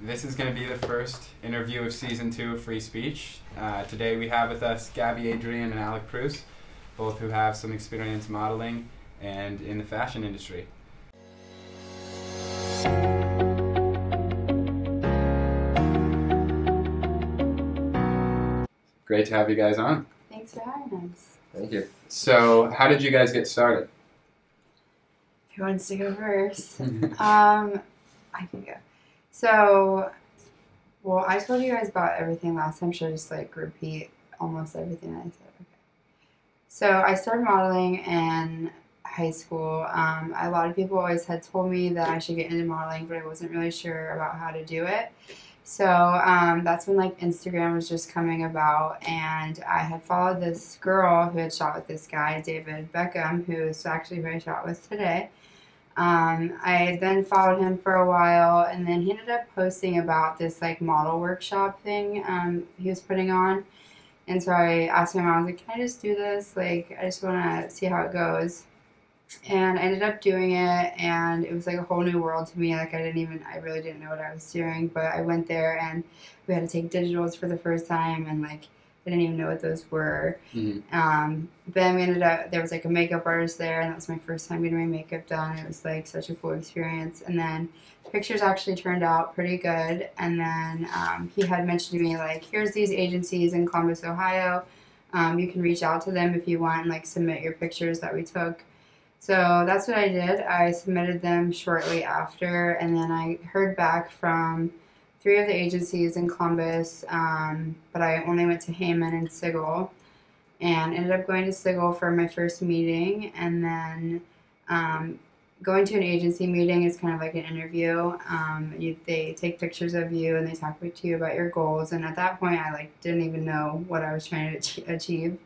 This is going to be the first interview of Season 2 of Free Speech. Today we have with us Gabby, Adrian, and Alek Prus, both who have some experience modeling and in the fashion industry. Great to have you guys on. Thanks for having us. Thank you. So, how did you guys get started? Who wants to go first? I can go. So, well, I told you guys about everything last time. Should I just like repeat almost everything that I said? Okay. So I started modeling in high school. A lot of people always had told me that I should get into modeling, but I wasn't really sure about how to do it. So that's when like Instagram was just coming about, and I had followed this girl who had shot with this guy, David Beckham, who is actually who I shot with today. I then followed him for a while, and then he ended up posting about this like model workshop thing he was putting on. And so I asked him, I was like, can I just do this? Like, I just want to see how it goes. And I ended up doing it, and it was like a whole new world to me. Like, I really didn't know what I was doing, but I went there and we had to take digitals for the first time, and like, I didn't even know what those were. Mm-hmm. Then we ended up, there was like a makeup artist there, and that was my first time getting my makeup done. It was like such a cool experience. And then the pictures actually turned out pretty good. And then he had mentioned to me, like, here's these agencies in Columbus, Ohio. You can reach out to them if you want and like submit your pictures that we took. So that's what I did. I submitted them shortly after, and then I heard back from 3 of the agencies in Columbus, but I only went to Heyman and Sigel, and ended up going to Sigel for my first meeting. And then going to an agency meeting is kind of like an interview. They take pictures of you and they talk to you about your goals, and at that point I like didn't even know what I was trying to achieve.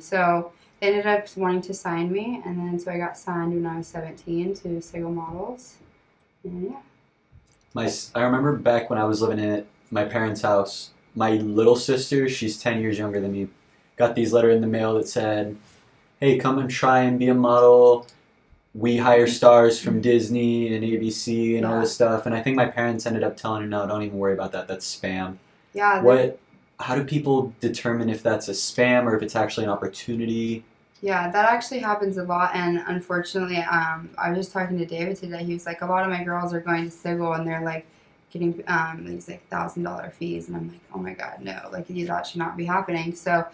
So they ended up wanting to sign me, and then so I got signed when I was 17 to Sigel Models, and yeah. I remember back when I was living at my parents' house, my little sister, she's 10 years younger than me, got these letters in the mail that said, hey, come and try and be a model. We hire stars from Disney and ABC and all this stuff. And I think my parents ended up telling her, no, don't even worry about that. That's spam. Yeah. How do people determine if that's a spam or if it's actually an opportunity? Yeah, that actually happens a lot, and unfortunately, I was just talking to David today. He was like, a lot of my girls are going to Sigel, and they're like getting these like $1,000 fees, and I'm like, oh my god, no, like that should not be happening. So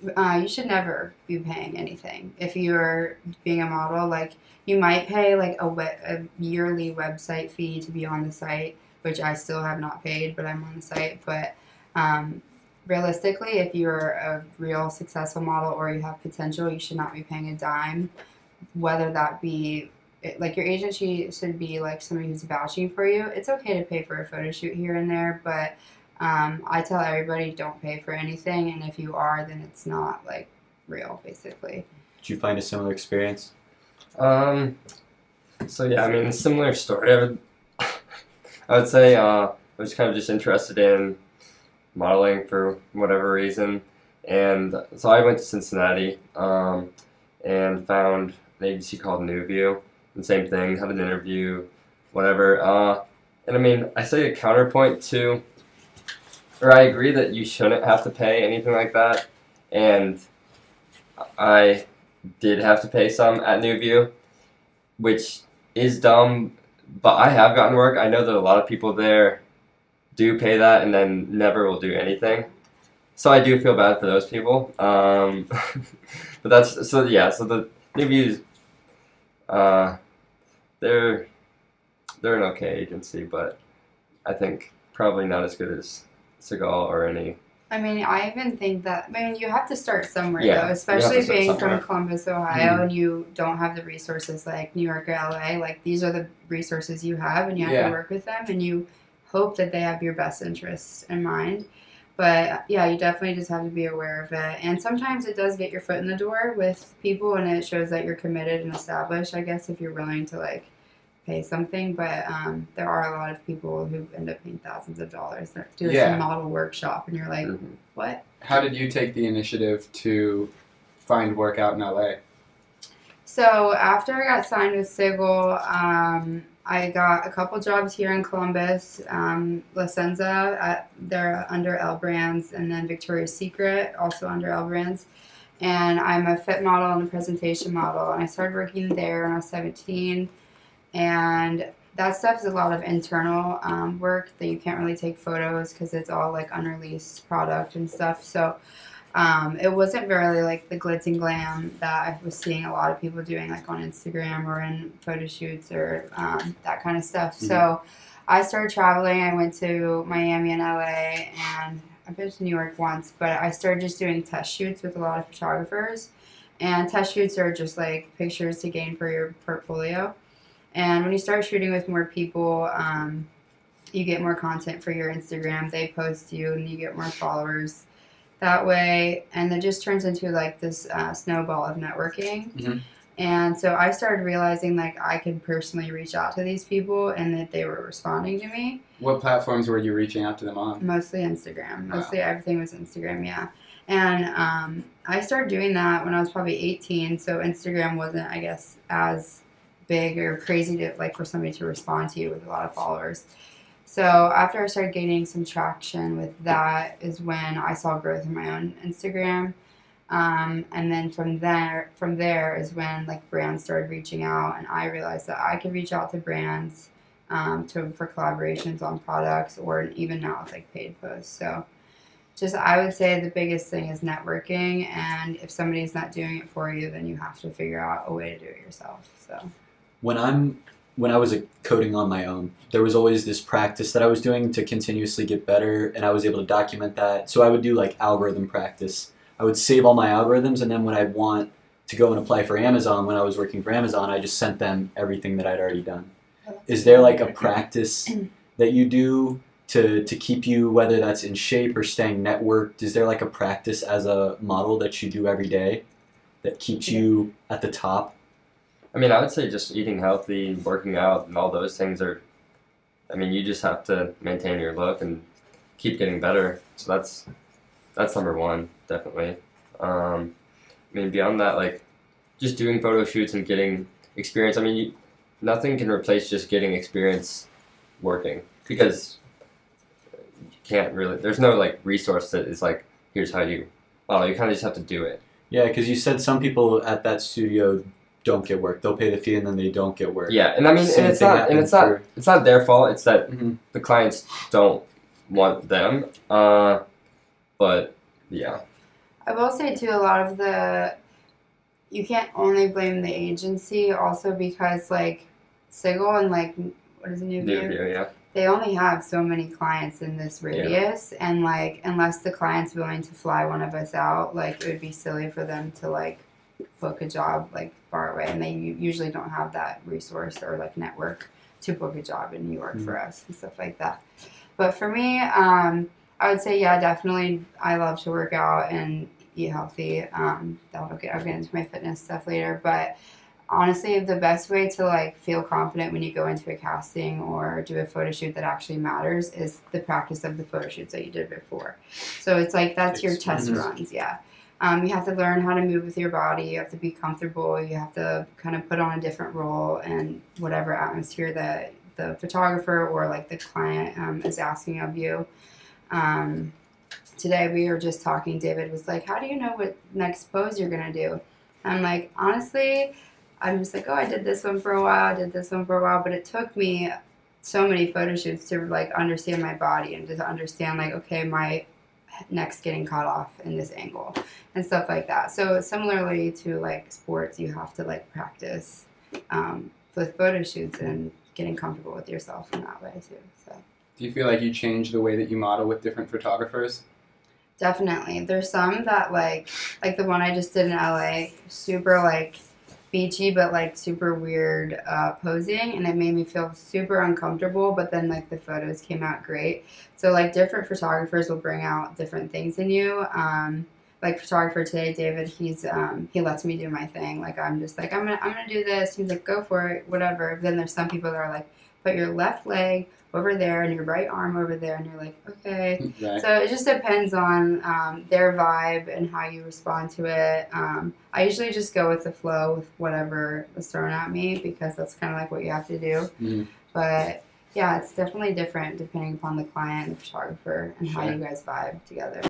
you should never be paying anything if you're being a model. Like, you might pay like a yearly website fee to be on the site, which I still have not paid, but I'm on the site. But realistically, if you're a real successful model or you have potential, you should not be paying a dime, whether that be, like, your agency should be like somebody who's vouching for you. It's okay to pay for a photo shoot here and there, but I tell everybody, don't pay for anything, and if you are, then it's not like real, basically. Did you find a similar experience? So yeah, I mean, a similar story. I would say I was kind of just interested in modeling for whatever reason, and so I went to Cincinnati and found an agency called New View, and same thing, had an interview, whatever. And I mean, I say a counterpoint to, or I agree that you shouldn't have to pay anything like that, and I did have to pay some at New View, which is dumb, but I have gotten work. I know that a lot of people there do pay that and then never will do anything. So I do feel bad for those people. But that's, so yeah, so the New View's, they're an okay agency, but I think probably not as good as Segal or any. I mean, I even think that, I mean, you have to start somewhere, Yeah, though, especially being somewhere. from Columbus, Ohio, and you don't have the resources like New York or LA. Like, these are the resources you have, and you have to work with them, and you hope that they have your best interests in mind. But yeah, you definitely just have to be aware of it. And sometimes it does get your foot in the door with people, and it shows that you're committed and established, I guess, if you're willing to like pay something. But there are a lot of people who end up paying thousands of dollars to do a model workshop, and you're like, what? How did you take the initiative to find work out in LA? So after I got signed with Sigel, I got a couple jobs here in Columbus, La Senza, they're under L Brands, and then Victoria's Secret, also under L Brands. And I'm a fit model and a presentation model. And I started working there when I was 17. And that stuff is a lot of internal work that you can't really take photos because it's all like unreleased product and stuff. So it wasn't really like the glitz and glam that I was seeing a lot of people doing like on Instagram or in Photoshoots or that kind of stuff. Mm-hmm. So I started traveling. I went to Miami and LA, and I've been to New York once, but I started just doing test shoots with a lot of photographers. And test shoots are just like pictures to gain for your portfolio. And when you start shooting with more people, you get more content for your Instagram. They post you and you get more followers that way. And it just turns into like this snowball of networking. Mm-hmm. And so I started realizing like I could personally reach out to these people and that they were responding to me. What platforms were you reaching out to them on? Mostly Instagram. Mostly everything was Instagram, yeah. And I started doing that when I was probably 18. So Instagram wasn't, I guess, as big or crazy to like for somebody to respond to you with a lot of followers. So after I started gaining some traction with that is when I saw growth in my own Instagram. And then from there is when like brands started reaching out, and I realized that I could reach out to brands for collaborations on products, or even now with like paid posts. So just I would say the biggest thing is networking, and if somebody's not doing it for you, then you have to figure out a way to do it yourself. So when I was coding on my own, there was always this practice that I was doing to continuously get better, and I was able to document that. So I would do like algorithm practice. I would save all my algorithms, and then when I'd want to go and apply for Amazon, when I was working for Amazon, I just sent them everything that I'd already done. Is there like a practice that you do to keep you, whether that's in shape or staying networked? Is there like a practice as a model that you do every day that keeps you at the top? I mean, I would say just eating healthy, working out, and all those things are, I mean, you just have to maintain your look and keep getting better. So that's number one, definitely. I mean, beyond that, like, just doing photo shoots and getting experience. I mean, nothing can replace just getting experience working, because you can't really, there's no, like, resource that is like, here's how you, well, you kind of just have to do it. Yeah, because you said some people at that studio don't get work. They'll pay the fee and then they don't get work. Yeah, and I mean, and it's not their fault. It's that the clients don't want them. But yeah, I will say too, a lot of you can't only blame the agency, also because like Sigil and like what is it, New View? Yeah. They only have so many clients in this radius, and like unless the client's willing to fly one of us out, like it would be silly for them to like book a job like far away, and they usually don't have that resource or like network to book a job in New York for us and stuff like that. But for me, I would say definitely I love to work out and eat healthy. I'll get into my fitness stuff later, but honestly the best way to like feel confident when you go into a casting or do a photo shoot that actually matters is the practice of the photo shoots that you did before. So it's like that's your test runs. You have to learn how to move with your body. You have to be comfortable. You have to kind of put on a different role in whatever atmosphere that the photographer or like the client is asking of you. Today we were just talking, David was like, how do you know what next pose you're going to do? I'm like, honestly, I'm just like, oh, I did this one for a while, but it took me so many photo shoots to like understand my body and to understand like, okay, my neck's getting cut off in this angle and stuff like that. So similarly to like sports, you have to like practice with photo shoots and getting comfortable with yourself in that way too. So do you feel like you change the way that you model with different photographers? Definitely. There's some that like the one I just did in LA, super like beachy but like super weird posing, and it made me feel super uncomfortable, but then like the photos came out great. So like different photographers will bring out different things in you. Like photographer today, David, he lets me do my thing. Like I'm just like I'm gonna do this. He's like, go for it, whatever. But then there's some people that are like, put your left leg over there and your right arm over there, and you're like, okay. Right. So it just depends on their vibe and how you respond to it. I usually just go with the flow with whatever is thrown at me, because that's kind of like what you have to do. Mhm. But yeah, it's definitely different depending upon the client, the photographer, and how Sure. you guys vibe together.